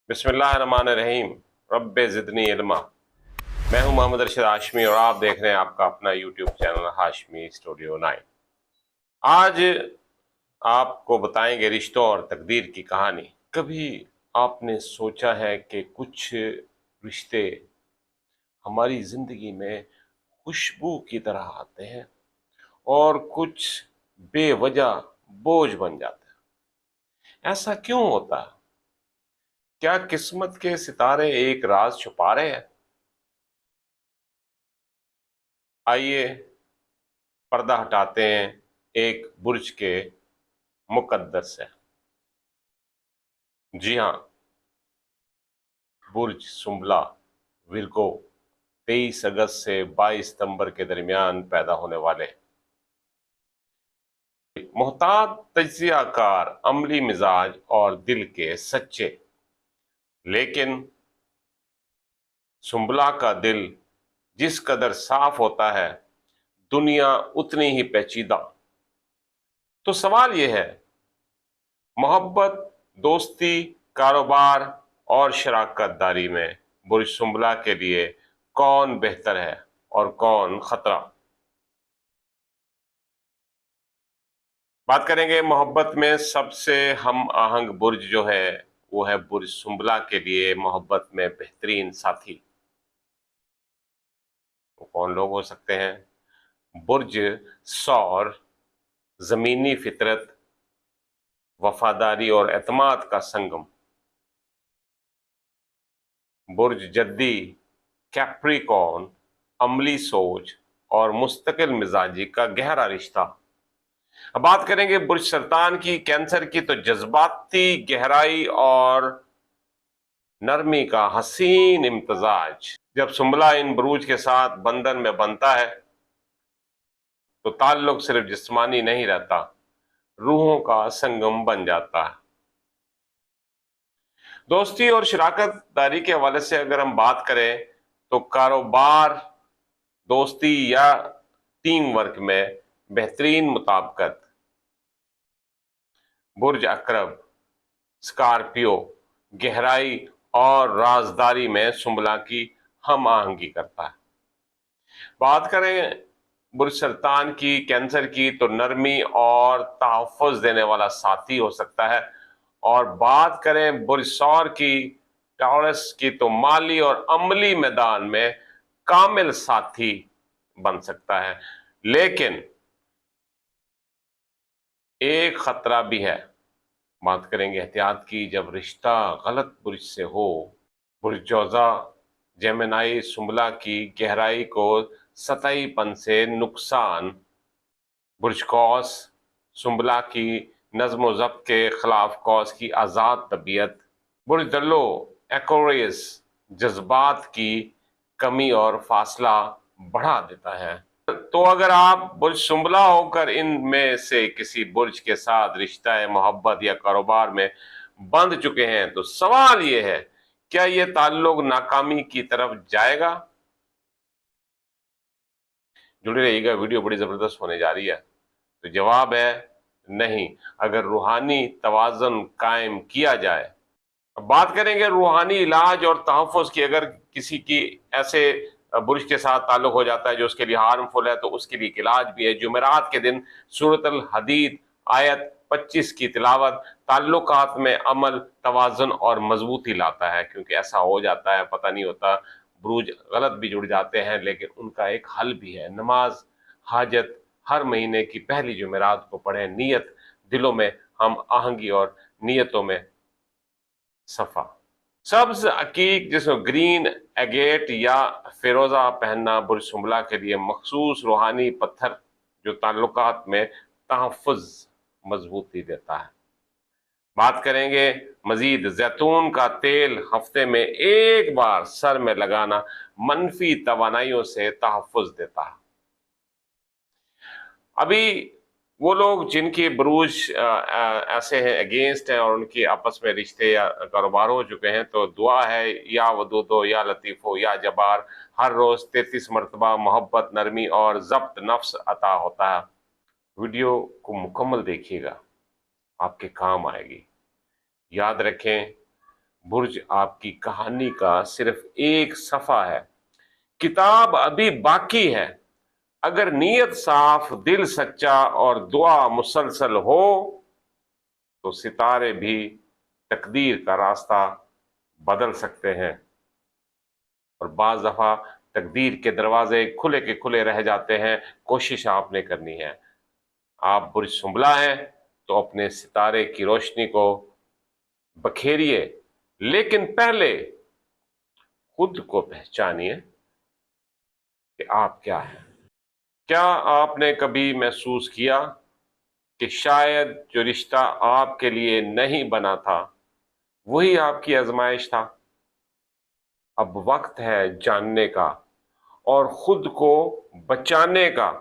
बिस्मिल्लाहिर्रहमानिर्रहीम। रब्बे ज़िदनी इल्मा। मैं हूं मोहम्मद अरशद हाशमी और आप देख रहे हैं आपका अपना यूट्यूब चैनल हाशमी स्टूडियो 9। आज आपको बताएंगे रिश्तों और तकदीर की कहानी। कभी आपने सोचा है कि कुछ रिश्ते हमारी ज़िंदगी में खुशबू की तरह आते हैं और कुछ बेवजह बोझ बन जाते हैं? ऐसा क्यों होता है? क्या किस्मत के सितारे एक राज छुपा रहे हैं? आइए पर्दा हटाते हैं एक बुर्ज के मुकद्दर से। जी हाँ, बुर्ज सुंबला विर्गो 23 अगस्त से 22 सितंबर के दरमियान पैदा होने वाले मोहताज, तजियाकार, अमली मिजाज और दिल के सच्चे। लेकिन सुंबला का दिल जिस कदर साफ होता है, दुनिया उतनी ही पेचीदा। तो सवाल यह है, मोहब्बत, दोस्ती, कारोबार और शराकत दारी में बुर्ज सुंबला के लिए कौन बेहतर है और कौन खतरा? बात करेंगे मोहब्बत में सबसे हम आहंग बुर्ज जो है वो है बुर्ज सुंबला के लिए मोहब्बत में बेहतरीन साथी। वो कौन लोग हो सकते हैं? बुर्ज सौर, जमीनी फितरत, वफादारी और एतमाद का संगम। बुर्ज जद्दी, कैप्रिकॉर्न, अमली सोच और मुस्तकिल मिजाजी का गहरा रिश्ता। अब बात करेंगे बुर्ज सरतान की, कैंसर की, तो जज्बाती गहराई और नरमी का हसीन इम्तजाज। जब सुंबला इन बुरूज के साथ बंधन में बनता है तो ताल्लुक सिर्फ जिस्मानी नहीं रहता, रूहों का संगम बन जाता है। दोस्ती और शराकत दारी के हवाले से अगर हम बात करें तो कारोबार, दोस्ती या टीम वर्क में बेहतरीन मुताबिकत। बुर्ज अकरब, स्कॉर्पियो, गहराई और राजदारी में सुंबला की हम आहंगी करता है। बात करें बुर्ज सरतान की, कैंसर की, तो नरमी और तहफ़्फ़ुज़ देने वाला साथी हो सकता है। और बात करें बुर्ज सौर की, टॉरस की, तो माली और अमली मैदान में कामिल साथी बन सकता है। लेकिन एक खतरा भी है। बात करेंगे एहतियात की, जब रिश्ता गलत बुर्ज से हो। बुर्ज जौजा, जेमिनाई सुंबला की गहराई को सतहीपन से नुकसान। बुर्ज कौस, सुंबला की नज्म व ज़ब्त के खिलाफ कौस की आज़ाद तबीयत। बुर्ज दल्लो, एक्वेरियस, जज्बात की कमी और फासला बढ़ा देता है। तो अगर आप बुर्ज सुंबला होकर इनमें से किसी बुर्ज के साथ रिश्ता है, मोहब्बत या कारोबार में बंध चुके हैं, तो सवाल ये है, क्या ये ताल्लुक नाकामी की तरफ जाएगा? जुड़े रहिएगा, वीडियो बड़ी जबरदस्त होने जा रही है। तो जवाब है नहीं, अगर रूहानी तवाज़ुन कायम किया जाए। अब बात करेंगे रूहानी इलाज और तहफ़्फ़ुज़ की। अगर किसी की ऐसे बुर्ज के साथ ताल्लुक हो जाता है जो उसके लिए हार्मफुल है, तो उसके लिए एक इलाज भी है। जुमेरात के दिन सूरत अल हदीद आयत 25 की तिलावत ताल्लुकात में अमल, तवाज़ुन और मजबूती लाता है। क्योंकि ऐसा हो जाता है, पता नहीं होता, बुरूज गलत भी जुड़ जाते हैं, लेकिन उनका एक हल भी है। नमाज हाजत हर महीने की पहली जुमेरात को पढ़ें। नीयत, दिलों में हम आहंगी और नीयतों में सफ़ा। सब्ज अकीक जिसमें ग्रीन एगेट या फिरोजा पहनना बुर्ज सुंबला के लिए मखसूस रूहानी पत्थर जो ताल्लुकात में तहफ़्फ़ुज़ मजबूती देता है। बात करेंगे मजीद, जैतून का तेल हफ्ते में एक बार सर में लगाना मनफी तवानाइयों से तहफ़्फ़ुज़ देता है। अभी वो लोग जिनके बुरूज ऐसे हैं, अगेंस्ट हैं, और उनके आपस में रिश्ते या कारोबार हो चुके हैं, तो दुआ है, या वदूदो या लतीफ़ो या जबार, हर रोज़ 33 मरतबा मोहब्बत, नरमी और ज़ब्त नफ्स अता होता है। वीडियो को मुकम्मल देखिएगा, आपके काम आएगी। याद रखें, برج آپ کی کہانی کا صرف ایک صفحہ ہے، کتاب ابھی باقی ہے۔ اگر نیت صاف، دل سچا اور دعا مسلسل ہو تو ستارے بھی تقدیر کا راستہ بدل سکتے ہیں، اور بعض دفعہ تقدیر کے دروازے کھلے کے کھلے رہ جاتے ہیں۔ کوشش آپ نے کرنی ہے۔ آپ برج سنبلا ہیں تو اپنے ستارے کی روشنی کو بکھیریے، لیکن پہلے خود کو پہچانیے کہ آپ کیا ہیں۔ کیا آپ نے کبھی محسوس کیا کہ شاید جو رشتہ آپ کے لیے نہیں بنا تھا وہی آپ کی آزمائش تھا؟ اب وقت ہے جاننے کا اور خود کو بچانے کا۔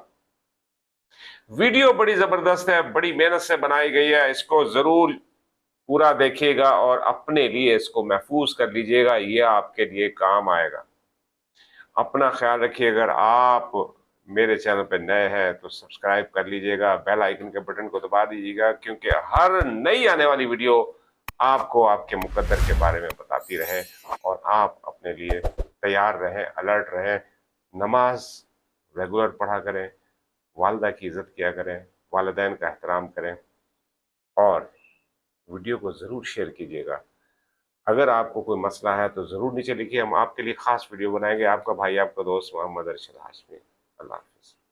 ویڈیو بڑی زبردست ہے، بڑی محنت سے بنائی گئی ہے، اس کو ضرور پورا دیکھیے گا اور اپنے لیے اس کو محفوظ کر لیجئے گا، یہ آپ کے لیے کام آئے گا۔ اپنا خیال رکھیے۔ اگر آپ میرے چینل پہ نئے ہیں تو سبسکرائب کر لیجئے گا، بیل آئیکن کے بٹن کو دبا دیجئے گا، کیونکہ ہر نئی آنے والی ویڈیو آپ کو آپ کے مقدر کے بارے میں بتاتی رہے، اور آپ اپنے لیے تیار رہیں، الرٹ رہیں۔ نماز ریگولر پڑھا کریں، والدہ کی عزت کیا کریں، والدین کا احترام کریں، اور ویڈیو کو ضرور شیئر کیجئے گا۔ اگر آپ کو کوئی مسئلہ ہے تو ضرور نیچے لکھیے، ہم آپ کے لیے خاص ویڈیو بنائیں گے۔ آپ کا بھائی، آپ کا دوست محمد ارشد ہاشمی۔ اللہ حافظ۔